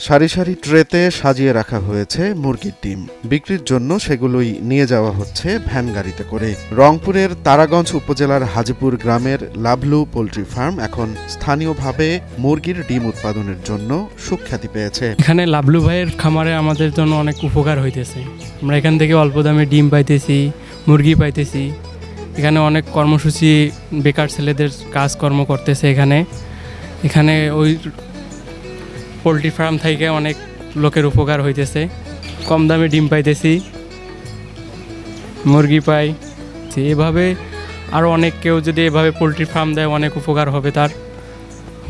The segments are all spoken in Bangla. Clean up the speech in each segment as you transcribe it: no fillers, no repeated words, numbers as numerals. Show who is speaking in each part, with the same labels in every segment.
Speaker 1: সারি সারি ট্রেতে সাজিয়ে রাখা হয়েছে মুরগির ডিম। বিক্রির জন্য সেগুলোই নিয়ে যাওয়া হচ্ছে ভ্যান গাড়িতে করে। রংপুরের তারাগঞ্জ উপজেলার হাজিপুর গ্রামের লাভলু পোল্ট্রি ফার্ম এখন স্থানীয়ভাবে মুরগির ডিম উৎপাদনের জন্য সুখ্যাতি পেয়েছে।
Speaker 2: এখানে লাভলু ভাইয়ের খামারে আমাদের জন্য অনেক উপকার হইতেছে। আমরা এখান থেকে অল্প দামে ডিম পাইতেছি, মুরগি পাইতেছি। এখানে অনেক কর্মসূচি বেকার ছেলেদের কাজকর্ম করতেছে। এখানে ওই পোলট্রি ফার্ম থেকে অনেক লোকের উপকার হইতেছে। কম দামে ডিম পাইতেছি, মুরগি পাই। এভাবে আরও অনেক কেউ যদি এভাবে পোলট্রি ফার্ম দেয় অনেক উপকার হবে, তার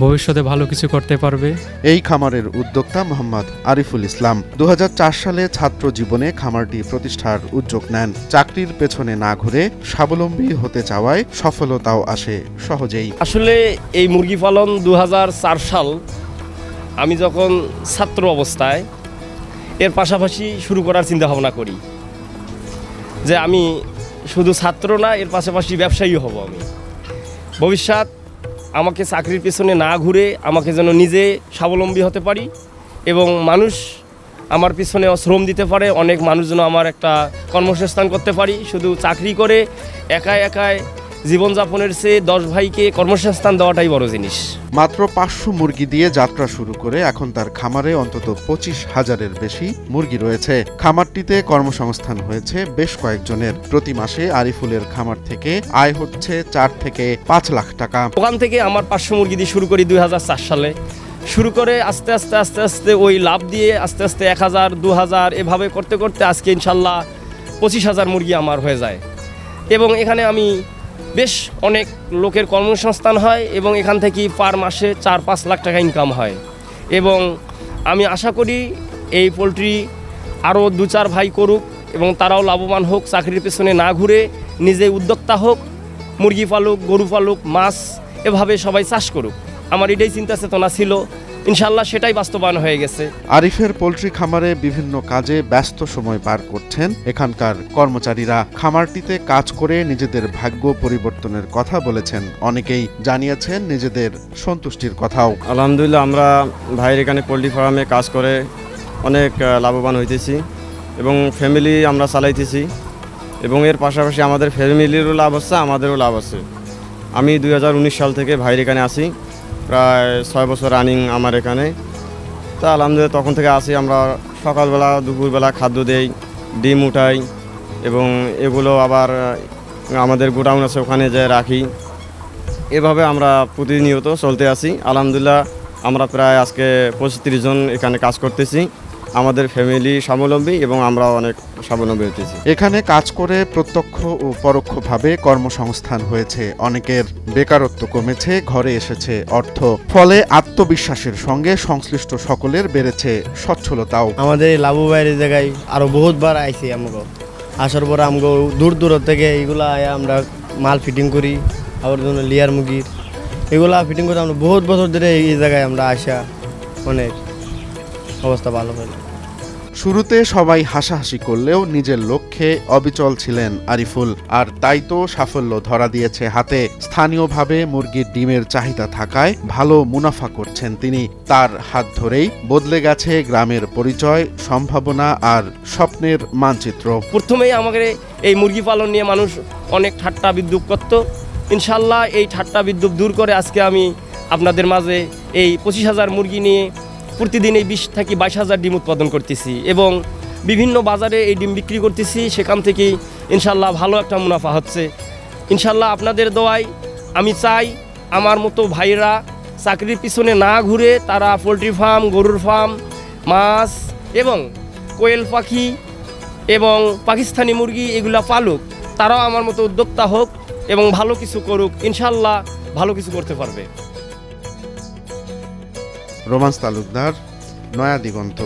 Speaker 2: ভবিষ্যতে ভালো কিছু করতে পারবে।
Speaker 1: এই খামারের উদ্যোক্তা মোহাম্মদ আরিফুল ইসলাম 2004 সালে ছাত্র জীবনে খামারটি প্রতিষ্ঠার উদ্যোগ নেন। চাকরির পেছনে না ঘুরে স্বাবলম্বী হতে চাওয়ায় সফলতাও আসে সহজেই।
Speaker 3: আসলে এই মুরগি পালন 2004 সাল আমি যখন ছাত্র অবস্থায় এর পাশাপাশি শুরু করার চিন্তা ভাবনা করি যে আমি শুধু ছাত্র না, এর পাশাপাশি ব্যবসায়ী হব। আমি ভবিষ্যৎ আমাকে চাকরির পেছনে না ঘুরে আমাকে যেন নিজে স্বাবলম্বী হতে পারি এবং মানুষ আমার পিছনে শ্রম দিতে পারে। অনেক মানুষ যেন আমার একটা কর্মসংস্থান করতে পারি। শুধু চাকরি করে একাই জীবনযাপনের চেয়ে 10 ভাইকে কর্মসংস্থান দেওয়াটাই বড় জিনিস।
Speaker 1: মাত্র 500 মুরগি দিয়ে যাত্রা শুরু করে এখন তার খামারে অন্তত 25,000-এর বেশি মুরগি রয়েছে। খামারটিতে কর্মসংস্থান হয়েছে বেশ কয়েকজনের। প্রতি মাসে আরিফুলের খামার থেকে আয় হচ্ছে 4 থেকে 5 লাখ টাকা।
Speaker 3: ওখান থেকে আমার 500 মুরগি দিয়ে শুরু করি 2004 সালে। শুরু করে আস্তে আস্তে ওই লাভ দিয়ে আস্তে 1000, 2000 এভাবে করতে করতে আজকে ইনশাল্লাহ 25,000 মুরগি আমার হয়ে যায় এবং এখানে আমি বেশ অনেক লোকের কর্মসংস্থান হয় এবং এখান থেকে পার মাসে 4-5 লাখ টাকা ইনকাম হয় এবং আমি আশা করি এই পোলট্রি আরও 2-4 ভাই করুক এবং তারাও লাভবান হোক, চাকরির পেছনে না ঘুরে নিজে উদ্যোক্তা হোক, মুরগি পালুক, গরু পালুক, মাছ এভাবে সবাই চাষ করুক। আমার এটাই চিন্তা চেতনা ছিল, ইনশাল্লাহ সেটাই বাস্তবায়ন হয়ে গেছে।
Speaker 1: আরিফের পোলট্রি খামারে বিভিন্ন কাজে ব্যস্ত সময় পার করছেন এখানকার কর্মচারীরা। খামারটিতে কাজ করে নিজেদের ভাগ্য পরিবর্তনের কথা বলেছেন অনেকেই, জানিয়েছেন নিজেদের সন্তুষ্টির কথাও।
Speaker 4: আলহামদুলিল্লাহ, আমরা ভাইয়ের এখানে পোলট্রি ফার্মে কাজ করে অনেক লাভবান হইতেছি এবং ফ্যামিলি আমরা চালাইতেছি এবং এর পাশাপাশি আমাদের ফ্যামিলিরও লাভ হচ্ছে, আমাদেরও লাভ আছে। আমি 2019 সাল থেকে ভাইয়ের এখানে আসি, প্রায় 6 বছর রানিং আমার এখানে। তা আলহামদুলিল্লাহ তখন থেকে আসি। আমরা সকালবেলা দুপুরবেলা খাদ্য দেই, ডিম উঠাই এবং এগুলো আবার আমাদের গোডাউন আছে ওখানে যেয়ে রাখি। এভাবে আমরা প্রতিনিয়ত চলতে আসি। আলহামদুলিল্লাহ আমরা প্রায় আজকে 35 জন এখানে কাজ করতেছি। আমাদের ফ্যামিলি স্বাবলম্বী এবং আমরা অনেক স্বাবলম্বী হতেছি।
Speaker 1: এখানে কাজ করে প্রত্যক্ষ ও পরোক্ষভাবে কর্মসংস্থান হয়েছে অনেকের। বেকারত্ব কমেছে, ঘরে এসেছে অর্থ। ফলে আত্মবিশ্বাসের সঙ্গে সংশ্লিষ্ট সকলের বেড়েছে সচ্ছলতাও।
Speaker 5: আমাদের লাভু ভাইয়ের জায়গায় আরো বহুতবার আইছি। আমগো আসার পর আমগো দূর থেকে এগুলা আমরা মাল ফিটিং করি। আবার জন্য লিয়ার মুরগির এগুলা ফিটিং করে আমরা বহুত বছর ধরে এই জায়গায় আমরা আসা, অনেক অবস্থা ভালো হলো।
Speaker 1: শুরুতে সবাই হাসাহাসি করলেও নিজের লক্ষ্যে অবিচল ছিলেন আরিফুল। আর তাই তো সাফল্য ধরা দিয়েছে হাতে। স্থানীয়ভাবে মুরগির ডিমের চাহিদা থাকায় ভালো মুনাফা করছেন তিনি। তার হাত ধরেই বদলে গেছে গ্রামের পরিচয়, সম্ভাবনা আর স্বপ্নের মানচিত্র।
Speaker 3: প্রথমেই আমাদের এই মুরগি পালন নিয়ে মানুষ অনেক ঠাট্টা বিদ্রুপ করত। ইনশাল্লাহ এই ঠাট্টা বিদ্রুপ দূর করে আজকে আমি আপনাদের মাঝে এই 25,000 মুরগি নিয়ে প্রতিদিন এই 20 থেকে 22,000 ডিম উৎপাদন করতেছি এবং বিভিন্ন বাজারে এই ডিম বিক্রি করতেছি। সেখান থেকে ইনশাল্লাহ ভালো একটা মুনাফা হচ্ছে। ইনশাল্লাহ আপনাদের দোয়ায় আমি চাই আমার মতো ভাইরা চাকরির পিছনে না ঘুরে তারা পোলট্রি ফার্ম, গরুর ফার্ম, মাছ এবং কোয়েল পাখি এবং পাকিস্তানি মুরগি এগুলা পালুক। তারাও আমার মতো উদ্যোক্তা হোক এবং ভালো কিছু করুক। ইনশাল্লাহ ভালো কিছু করতে পারবে।
Speaker 1: রোমান্স তালুকদার, নয়া দিগন্ত।